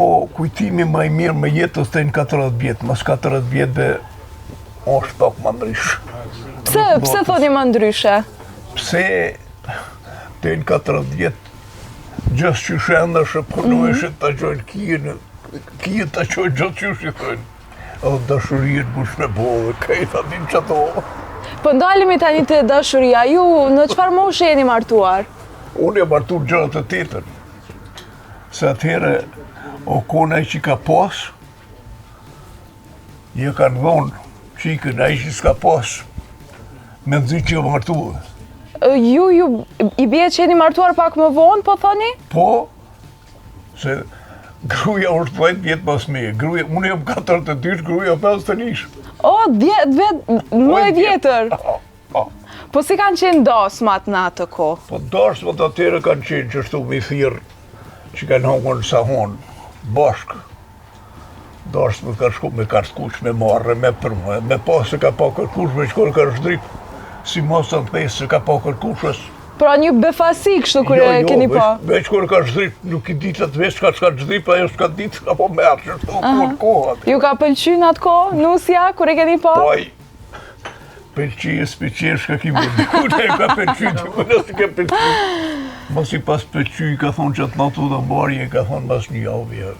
Po, kujtimi më i mirë më jetës të në 40 vjetë, mas 40 vjetëve është pak më ndryshë. Pse thoni më ndryshe? Pse të në 40 vjetë, gjësë që shenda shë përnojshë të gjojnë kije të gjojnë gjësë që shë thënë. O, dashurijet bush me bodhe, kajta din që ato. Po ndalimi tani të dashuria, ju në çfarë moshe jeni martuar? Unë e martuar gjërat e tjetër. Se atëhere, o kona që ka pas, je kanë dhonë, qikën, a i që s'ka pas, me nëzi që e martuar. Ju i bie që jeni martuar pak më vonë, po thoni? Po, se gruja është 20 vjetë pas me, unë jam 42, gruja 51. O, 10 vetë, më e vjetër. Po si kanë qenë dasmat në atë ko? Po dasmat atyre kanë qenë që shtu me thirë, që kanë hongën sa honë, bashkë. Dasmat kanë shku me kartkush, me marrë, me përmë, me pasë ka pa kërkush, me shkollë ka shdrip, si mos të në thesë se ka pa kërkushës. Pra një befasi kështu kërë keni pa? Jo, veç kërë ka shdrip, nuk i ditë atë veç ka shdrip, ajo s'ka ditë, ka po mërë, që shtu kur kohat. Ju ka pëlqy në atë ko, nusja, kërë keni pa? Poj, pëlqyës, shka ki më dikune, ka pëlqy, dikune si ke pëlqy. Mos i pas pëlqy, ka thonë që atë natu dhe mbarje, ka thonë mas një javë,